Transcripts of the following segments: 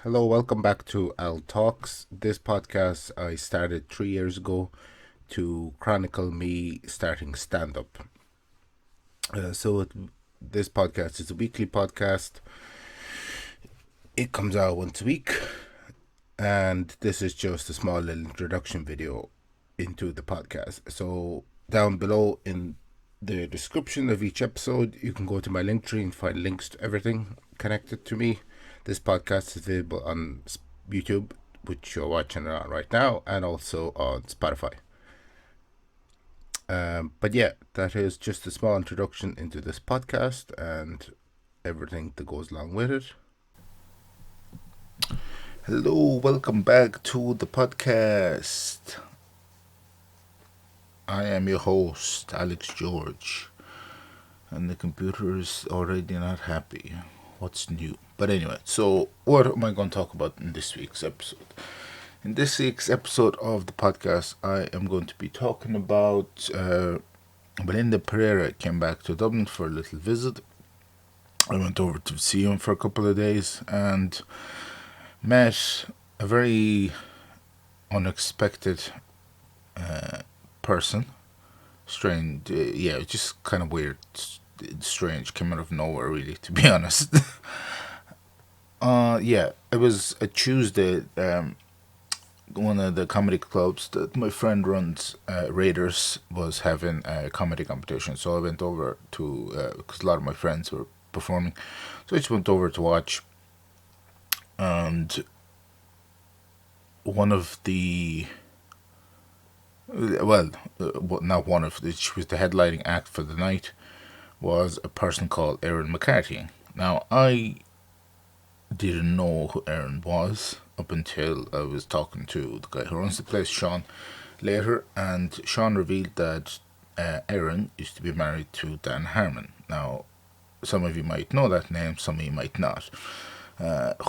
Hello, welcome back to Al Talks. This podcast I started 3 years ago to chronicle me starting stand up. This podcast is a weekly podcast. It comes out once a week, and this is just a small little introduction video into the podcast. So, down below in the description of each episode, you can go to my Linktree and find links to everything connected to me. This podcast is available on YouTube, which you're watching it on right now, and also on Spotify. But yeah, that is just a small introduction into this podcast and everything that goes along with it. Hello, welcome back to the podcast. I am your host, Alex George, and the computer is already not happy. What's new? But anyway, so what am I going to talk about in this week's episode? In this week's episode of the podcast, I am going to be talking about Malinda Perera came back to Dublin for a little visit. I went over to see him for a couple of days and met a very unexpected person. Strange, yeah, just kind of weird, strange. Came out of nowhere, really, to be honest. Yeah, it was a Tuesday. One of the comedy clubs that my friend runs, Raiders, was having a comedy competition. So I went over to, because a lot of my friends were performing. So I just went over to watch. And one of the, not one of, she was the headlining act for the night, was a person called Erin McCarthy. Now, I didn't know who Erin was up until I was talking to the guy who runs the place, Sean, later, and Sean revealed that Erin used to be married to Dan Harmon. Now, some of you might know that name, some of you might not.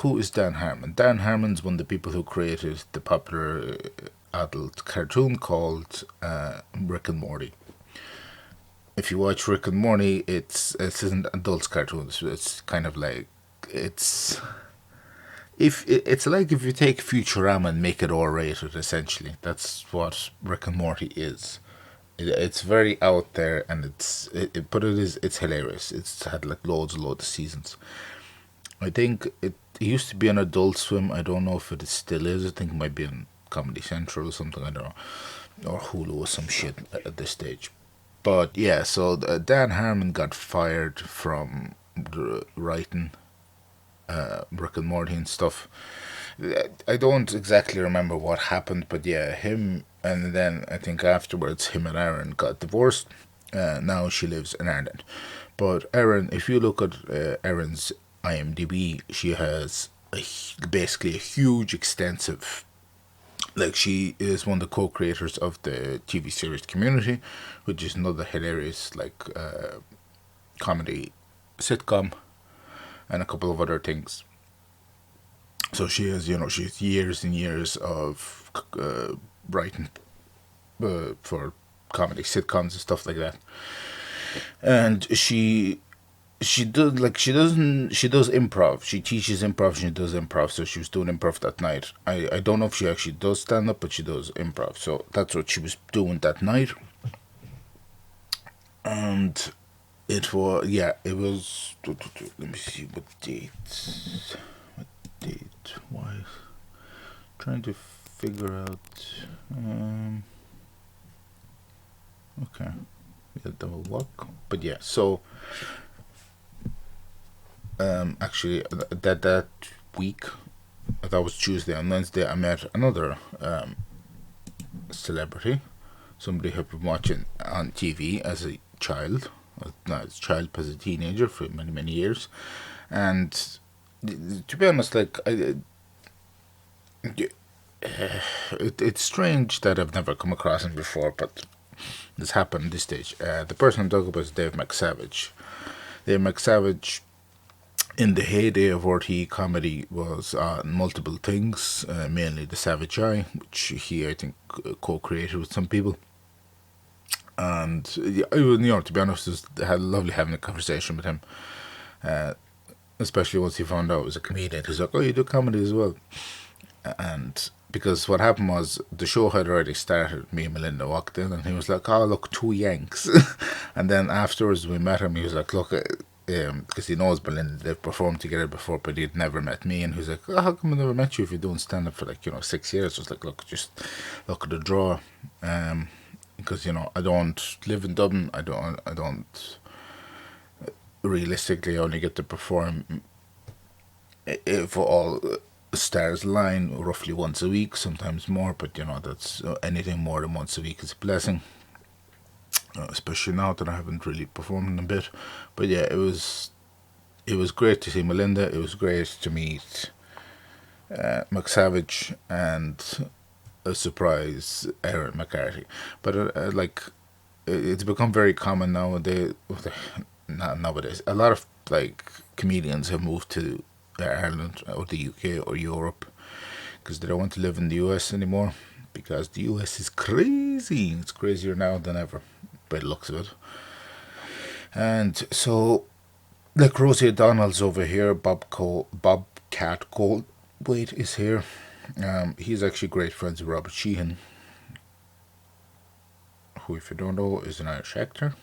Who is Dan Harmon? Dan Harmon's one of the people who created the popular adult cartoon called Rick and Morty. If you watch Rick and Morty, it's an adult's cartoon. It's kind of like it's like if you take Futurama and make it R-rated. Essentially, that's what Rick and Morty is. It's very out there, and it's hilarious. It's had like loads of seasons. I think it used to be on Adult Swim. I don't know if it still is. I think it might be on Comedy Central or something. I don't know, or Hulu or some shit at this stage. But yeah, so Dan Harmon got fired from writing Rick and Morty and stuff. I don't exactly remember what happened, but yeah, him, and then I think afterwards him and Erin got divorced. Now she lives in Ireland. But Erin, if you look at Erin's IMDb, she has basically a huge, extensive. Like, she is one of the co-creators of the TV series Community, which is another hilarious comedy sitcom, and a couple of other things. So she has years and years of writing for comedy sitcoms and stuff like that. And she does improv. She teaches improv. She does improv. So she was doing improv that night. I don't know if she actually does stand up, but she does improv. So that's what she was doing that night. And it was. Let me see what date. Why? Trying to figure out. Okay, yeah, that will work. But yeah, so. Actually, that week, that was Tuesday. On Wednesday, I met another celebrity, somebody who had been watching on TV as a child, not as a child, but as a teenager for many years. And to be honest, it's strange that I've never come across him before, but this happened at this stage. The person I'm talking about is Dave McSavage. Dave McSavage, in the heyday of RTE comedy, was on multiple things, mainly The Savage Eye, which he, I think, co-created with some people. And to be honest, I had lovely having a conversation with him. especially once he found out I was a comedian. He's like, "Oh, you do comedy as well?" And because what happened was the show had already started. Me and Melinda walked in, and he was like, "Oh, look, two Yanks." And then afterwards, we met him. He was like, "Look," because he knows Melinda. They've performed together before, but he'd never met me. And he was like, "Oh, how come I never met you if you're doing stand up for like 6 years?" I was like, "Look, just look at the draw." Because I don't live in Dublin. I don't realistically only get to perform if all stars line roughly once a week, sometimes more, but that's anything more than once a week is a blessing, especially now that I haven't really performed in a bit. But yeah, it was great to see Melinda. It was great to meet McSavage and a surprise Aaron McCarthy. But it's become very common nowadays. Not nowadays. A lot of like comedians have moved to Ireland or the UK or Europe because they don't want to live in the US anymore because the US is crazy. It's crazier now than ever by the looks of it. And so, like Rosie O'Donnell's over here, Bobcat Goldthwait is here. He's actually great friends with Robert Sheehan, who, if you don't know, is an Irish actor.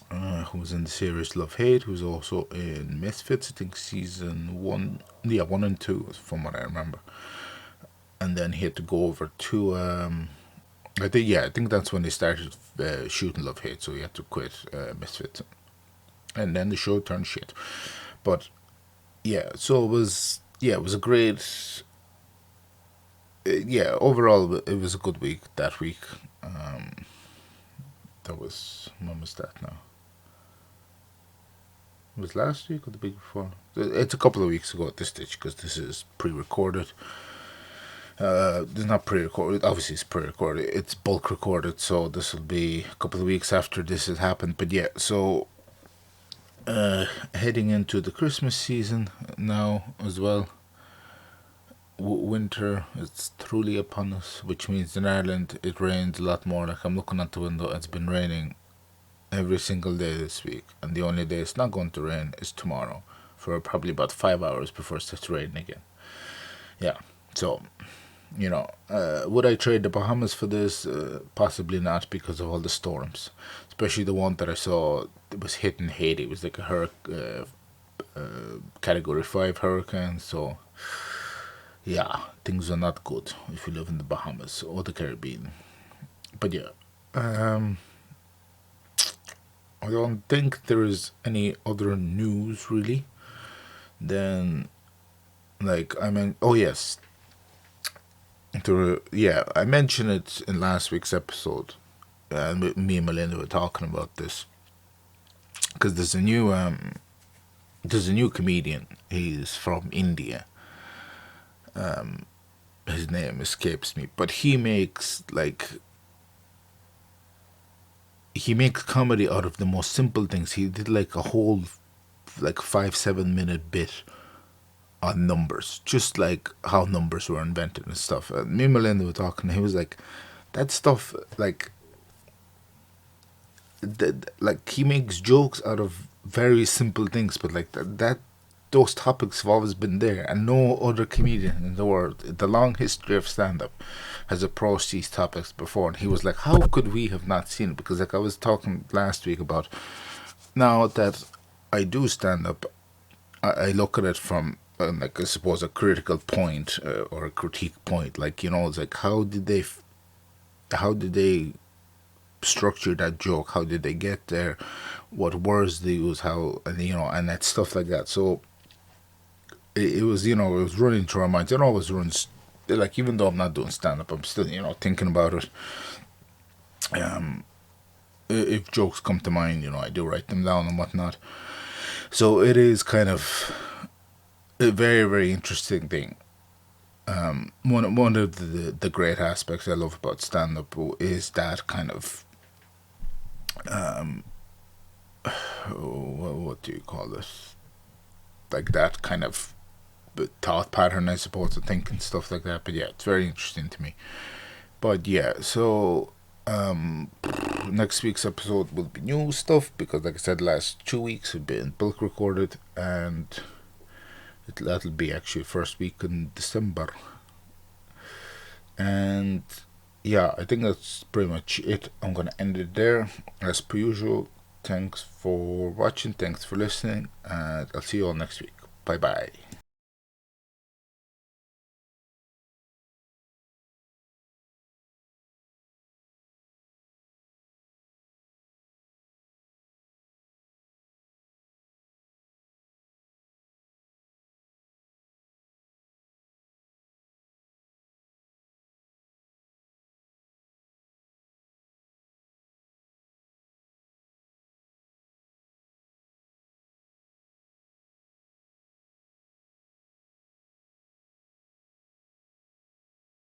Who was in the series Love Hate, who's also in Misfits, I think season 1, yeah, 1 and 2, from what I remember. And then he had to go over to, I think that's when they started shooting Love Hate, so he had to quit Misfits. And then the show turned shit. But, yeah, so it was a great, overall, it was a good week that week. When was that now? It was last week or the week before? It's a couple of weeks ago at this stage because this is pre-recorded. It's not pre-recorded. Obviously, it's pre-recorded. It's bulk recorded, so this will be a couple of weeks after this has happened. But yeah, so heading into the Christmas season now as well. Winter is truly upon us, which means in Ireland it rains a lot more. Like I'm looking out the window, it's been raining every single day this week, and the only day it's not going to rain is tomorrow for probably about 5 hours before it starts raining again. Yeah, so would I trade the Bahamas for this? Possibly not because of all the storms, especially the one that I saw. It was hitting Haiti. It was like a Category 5 hurricane. So yeah, things are not good if you live in the Bahamas or the Caribbean. But yeah, I don't think there is any other news really. Then, like, I mean, oh yes, I mentioned it in last week's episode, and me and Melinda were talking about this because there's a new comedian. He's from India. His name escapes me, but he makes comedy out of the most simple things. He did like a whole 5-7 minute bit on numbers, just like how numbers were invented and stuff. And me and Melinda were talking. And he was like, that stuff, like he makes jokes out of very simple things, but like that those topics have always been there, and no other comedian in the world, the long history of stand-up, has approached these topics before. And he was like, how could we have not seen it? Because like I was talking last week about, now that I do stand up, I look at it from like I suppose a critical point or a critique point. Like it's like how did they structure that joke? How did they get there? What words they use? How and that stuff like that. So it was it was running through our minds. It always runs. Like even though I'm not doing stand up, I'm still thinking about it. If jokes come to mind, I do write them down and whatnot. So it is kind of a very, very interesting thing. One of the great aspects I love about stand up is that kind of what do you call this? Like that kind of thought pattern, I suppose, to think and stuff like that. But yeah, it's very interesting to me. But yeah, so next week's episode will be new stuff because, like I said, last 2 weeks have been bulk recorded, and that'll be actually first week in December. And yeah, I think that's pretty much it. I'm gonna end it there as per usual. Thanks for watching, thanks for listening, and I'll see you all next week. Bye bye.